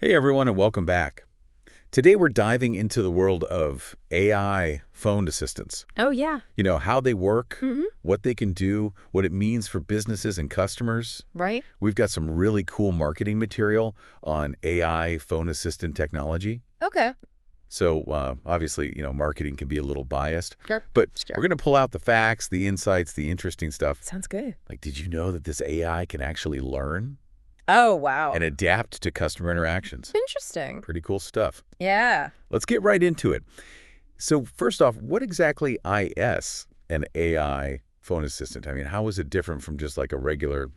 Hey everyone, and welcome back. Today we're diving into the world of AI phone assistants. Oh, yeah. You know, how they work, Mm-hmm. what they can do, what it means for businesses and customers. Right? We've got some really cool marketing material on AI phone assistant technology. Okay. So obviously, marketing can be a little biased, Sure. but Sure. we're going to pull out the facts, the insights, the interesting stuff. Sounds good. Like, did you know that this AI can actually learn Oh, wow. and adapt to customer interactions? Interesting. Pretty cool stuff. Yeah. Let's get right into it. So first off, what exactly is an AI phone assistant? I mean, how is it different from just like a regular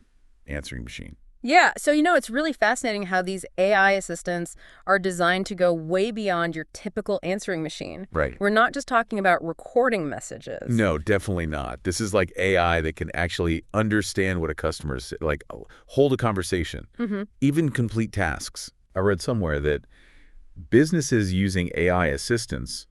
answering machine? Yeah. So, it's really fascinating how these AI assistants are designed to go way beyond your typical answering machine. Right. We're not just talking about recording messages. No, definitely not. This is like AI that can actually understand what a customer is, like hold a conversation, Mm-hmm. even complete tasks. I read somewhere that businesses using AI assistants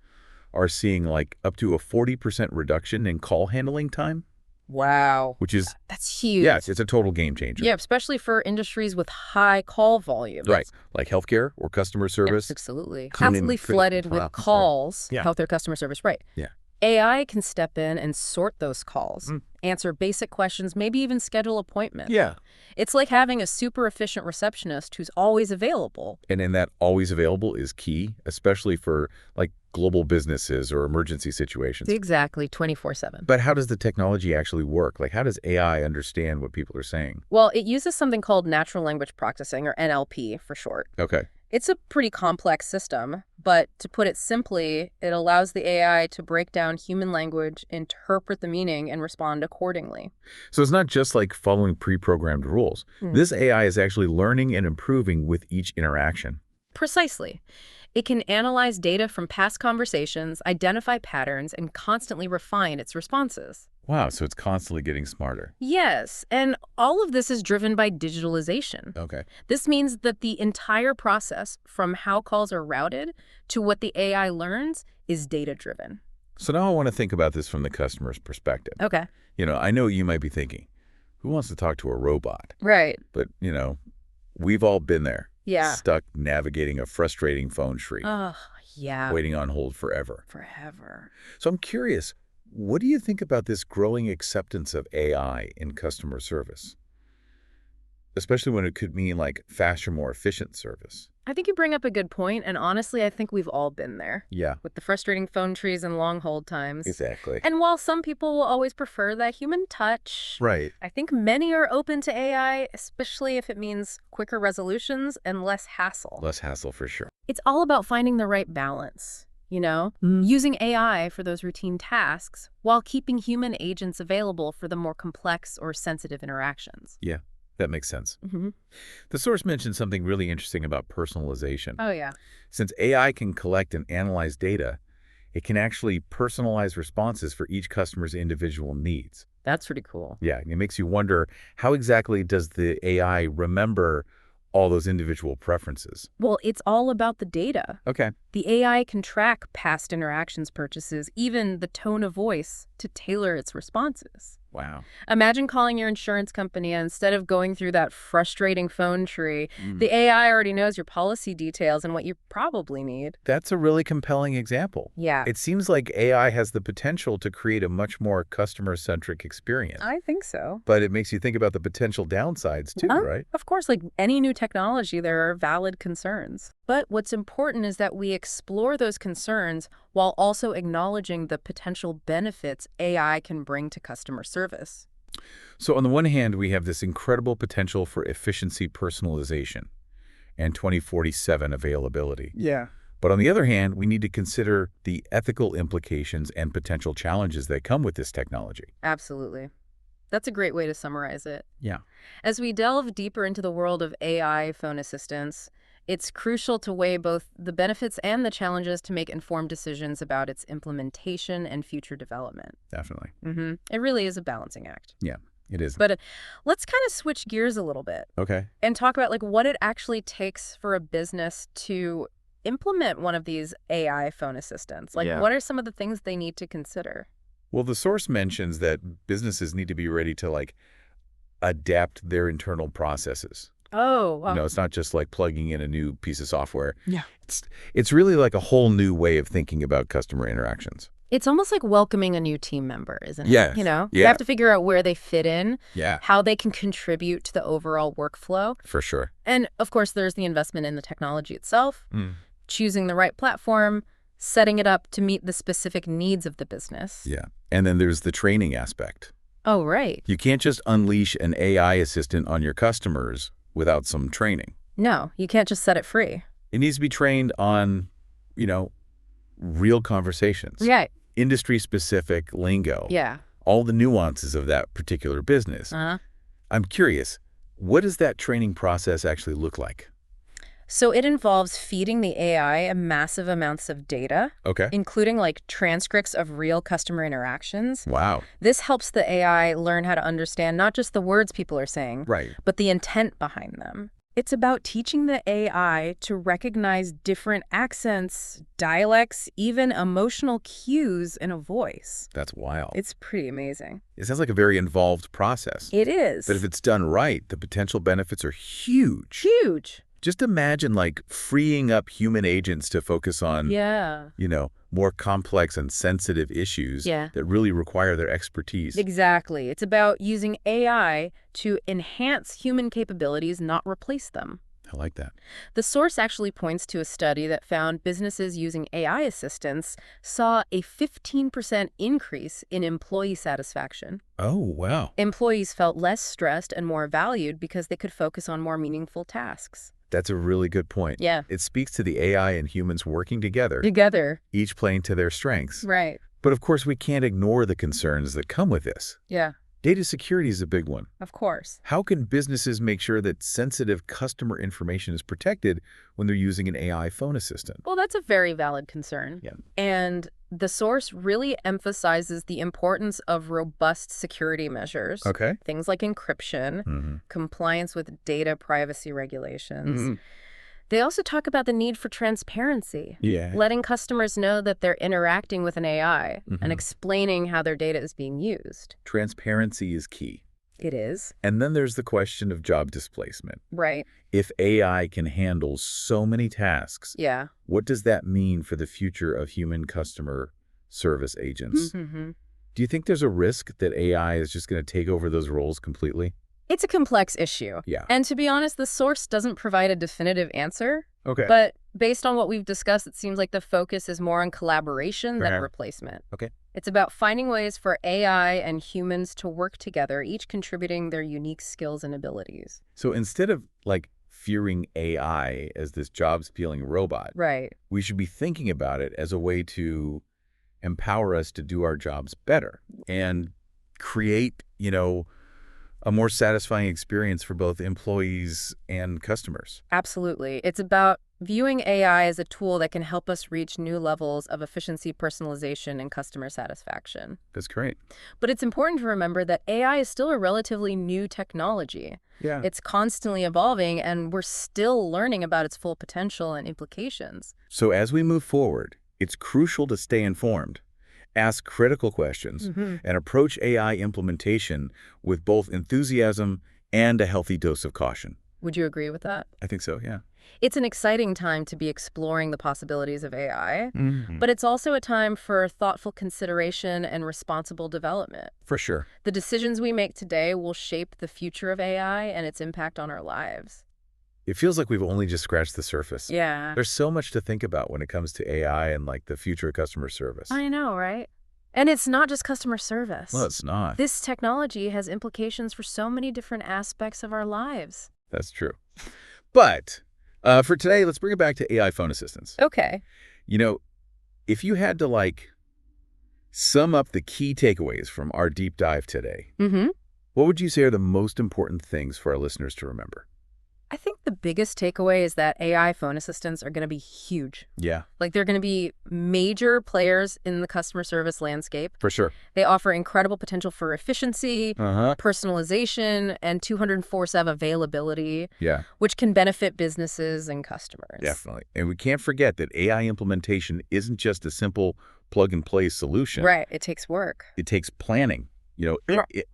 are seeing like up to a 40% reduction in call handling time, Wow. which is, That's huge. yeah, it's a total game changer. Yeah, especially for industries with high call volumes. Right. Like healthcare or customer service. Yes, absolutely. Coming Constantly critical flooded with problems. calls, Yeah. healthcare customer service, right. Yeah. AI can step in and sort those calls, answer basic questions, maybe even schedule appointments. Yeah. It's like having a super efficient receptionist who's always available. And in that always available is key, especially for like global businesses or emergency situations. Exactly, 24/7. But how does the technology actually work? Like, how does AI understand what people are saying? Well, it uses something called natural language processing, or NLP for short. Okay. It's a pretty complex system, but to put it simply, it allows the AI to break down human language, interpret the meaning, and respond accordingly. So it's not just like following pre-programmed rules. This AI is actually learning and improving with each interaction. Precisely. It can analyze data from past conversations, identify patterns, and constantly refine its responses. Wow, so it's constantly getting smarter. Yes, and all of this is driven by digitalization. Okay. This means that the entire process, from how calls are routed to what the AI learns, is data-driven. So now I want to think about this from the customer's perspective. Okay. I know you might be thinking, who wants to talk to a robot? Right. But, we've all been there. Yeah. Stuck navigating a frustrating phone tree, Oh, yeah. waiting on hold forever. Forever. So I'm curious, what do you think about this growing acceptance of AI in customer service? Especially when it could mean like faster, more efficient service. I think you bring up a good point, and honestly, I think we've all been there. Yeah, With the frustrating phone trees and long hold times. exactly. And while some people will always prefer that human touch, Right. I think many are open to AI, especially if it means quicker resolutions and less hassle. Less hassle for sure. It's all about finding the right balance, using AI for those routine tasks while keeping human agents available for the more complex or sensitive interactions. Yeah, that makes sense. Mm-hmm. The source mentioned something really interesting about personalization. Oh, yeah. Since AI can collect and analyze data, it can actually personalize responses for each customer's individual needs. That's pretty cool. Yeah, and it makes you wonder, how exactly does the AI remember all those individual preferences? Well, it's all about the data. Okay. The AI can track past interactions, purchases, even the tone of voice to tailor its responses. Wow. Imagine calling your insurance company and instead of going through that frustrating phone tree, the AI already knows your policy details and what you probably need. That's a really compelling example. Yeah, It seems like AI has the potential to create a much more customer-centric experience. I think so. But it makes you think about the potential downsides too, right? Of course, like any new technology, there are valid concerns. But what's important is that we explore those concerns while also acknowledging the potential benefits AI can bring to customer service. So on the one hand, we have this incredible potential for efficiency personalization and 2047 availability. Yeah. But on the other hand, we need to consider the ethical implications and potential challenges that come with this technology. Absolutely. That's a great way to summarize it. Yeah. As we delve deeper into the world of AI phone assistants, it's crucial to weigh both the benefits and the challenges to make informed decisions about its implementation and future development. Definitely. It really is a balancing act. Yeah, it is. But let's kind of switch gears a little bit Okay. and talk about what it actually takes for a business to implement one of these AI phone assistants. Yeah. What are some of the things they need to consider? Well, the source mentions that businesses need to be ready to adapt their internal processes. Oh, wow. It's not just like plugging in a new piece of software. Yeah. It's, it's really like a whole new way of thinking about customer interactions. It's almost like welcoming a new team member, isn't it? Yes. You Yeah. have to figure out where they fit in, Yeah, how they can contribute to the overall workflow. for sure. And of course, there's the investment in the technology itself, Mm. choosing the right platform, setting it up to meet the specific needs of the business. Yeah. And then there's the training aspect. Oh, right. You can't just unleash an AI assistant on your customers without some training. No, you can't just set it free. It needs to be trained on, real conversations. Yeah. Industry-specific lingo. Yeah. All the nuances of that particular business. Uh-huh. I'm curious, what does that training process actually look like? So it involves feeding the AI massive amounts of data, Okay. including like transcripts of real customer interactions. Wow. This helps the AI learn how to understand not just the words people are saying, Right. but the intent behind them. It's about teaching the AI to recognize different accents, dialects, even emotional cues in a voice. That's wild. It's pretty amazing. It sounds like a very involved process. It is. But if it's done right, the potential benefits are huge. huge. Just imagine like freeing up human agents to focus on, Yeah. more complex and sensitive issues Yeah. that really require their expertise. Exactly. It's about using AI to enhance human capabilities, not replace them. I like that. The source actually points to a study that found businesses using AI assistants saw a 15% increase in employee satisfaction. Oh, wow. Employees felt less stressed and more valued because they could focus on more meaningful tasks. That's a really good point. Yeah. It speaks to the AI and humans working together, Together. each playing to their strengths. Right. But of course, we can't ignore the concerns that come with this. Yeah, Data security is a big one. of course. How can businesses make sure that sensitive customer information is protected when they're using an AI phone assistant? Well, that's a very valid concern. Yeah. And the source really emphasizes the importance of robust security measures. Okay. Things like encryption, Mm-hmm. compliance with data privacy regulations. Mm-hmm. They also talk about the need for transparency, Yeah. letting customers know that they're interacting with an AI Mhm. and explaining how their data is being used. Transparency is key. It is. And then there's the question of job displacement. Right. If AI can handle so many tasks, Yeah. what does that mean for the future of human customer service agents? Mm-hmm. Do you think there's a risk that AI is just going to take over those roles completely? It's a complex issue. Yeah. And to be honest, the source doesn't provide a definitive answer. Okay. But based on what we've discussed, it seems like the focus is more on collaboration than Uh-huh. replacement. Okay. It's about finding ways for AI and humans to work together, each contributing their unique skills and abilities. So instead of like fearing AI as this job-stealing robot, Right. we should be thinking about it as a way to empower us to do our jobs better and create, a more satisfying experience for both employees and customers. Absolutely. It's about viewing AI as a tool that can help us reach new levels of efficiency, personalization, and customer satisfaction. That's great. But it's important to remember that AI is still a relatively new technology. Yeah. It's constantly evolving, and we're still learning about its full potential and implications. So as we move forward, it's crucial to stay informed, ask critical questions, Mhm. and approach AI implementation with both enthusiasm and a healthy dose of caution. Would you agree with that? I think so, yeah. It's an exciting time to be exploring the possibilities of AI, Mm-hmm. but it's also a time for thoughtful consideration and responsible development. For sure. The decisions we make today will shape the future of AI and its impact on our lives. It feels like we've only just scratched the surface. Yeah. There's so much to think about when it comes to AI and like the future of customer service. I know, right? And it's not just customer service. Well, it's not. This technology has implications for so many different aspects of our lives. That's true. But for today, let's bring it back to AI phone assistants. Okay. If you had to sum up the key takeaways from our deep dive today, Mm-hmm. what would you say are the most important things for our listeners to remember? I think the biggest takeaway is that AI phone assistants are going to be huge. Yeah, They're going to be major players in the customer service landscape. for sure. They offer incredible potential for efficiency, Uh-huh. personalization, and 24/7 availability, Yeah, which can benefit businesses and customers. definitely. And we can't forget that AI implementation isn't just a simple plug-and-play solution. Right. It takes work. It takes planning,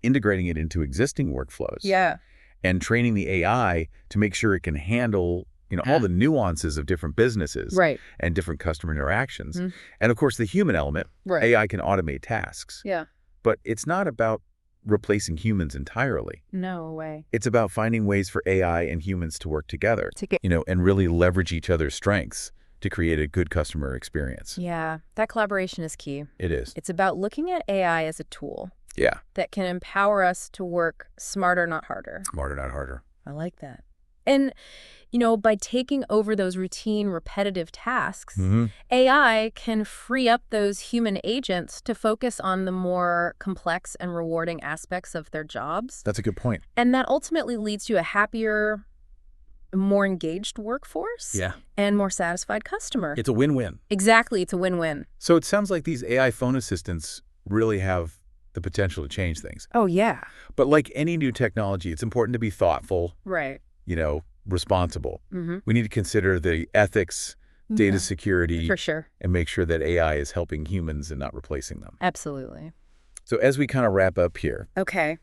integrating it into existing workflows. Yeah. and training the AI to make sure it can handle, all the nuances of different businesses Right. and different customer interactions. Mhm. And of course, the human element, Right. AI can automate tasks. Yeah. But it's not about replacing humans entirely. No way. It's about finding ways for AI and humans to work together, To get and really leverage each other's strengths to create a good customer experience. Yeah, that collaboration is key. It is. It's about looking at AI as a tool Yeah. that can empower us to work smarter, not harder. Smarter, not harder. I like that. And, by taking over those routine, repetitive tasks, Mm-hmm. AI can free up those human agents to focus on the more complex and rewarding aspects of their jobs. That's a good point. And that ultimately leads to a happier, more engaged workforce Yeah. and more satisfied customer. It's a win-win. Exactly. It's a win-win. So it sounds like these AI phone assistants really have the potential to change things. Oh, yeah. But like any new technology, it's important to be thoughtful, Right. responsible. Mm-hmm. We need to consider the ethics, data security, For sure. and make sure that AI is helping humans and not replacing them. Absolutely. So as we kind of wrap up here, Okay.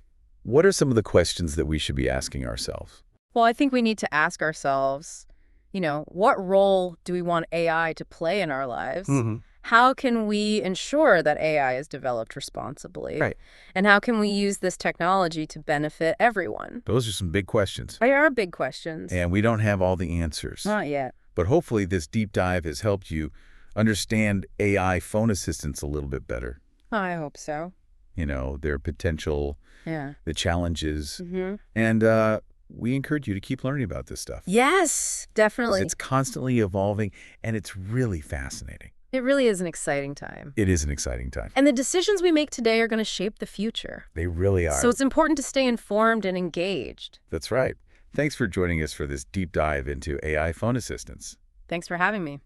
what are some of the questions that we should be asking ourselves? Well, I think we need to ask ourselves, what role do we want AI to play in our lives? Mm-hmm. How can we ensure that AI is developed responsibly? Right. And how can we use this technology to benefit everyone? Those are some big questions. They are big questions. And we don't have all the answers. Not yet. But hopefully this deep dive has helped you understand AI phone assistants a little bit better. I hope so. Their potential, Yeah. the challenges. Mm-hmm. And we encourage you to keep learning about this stuff. Yes, 'Cause definitely. it's constantly evolving, and it's really fascinating. It really is an exciting time. It is an exciting time. And the decisions we make today are going to shape the future. They really are. So it's important to stay informed and engaged. That's right. Thanks for joining us for this deep dive into AI phone assistants. Thanks for having me.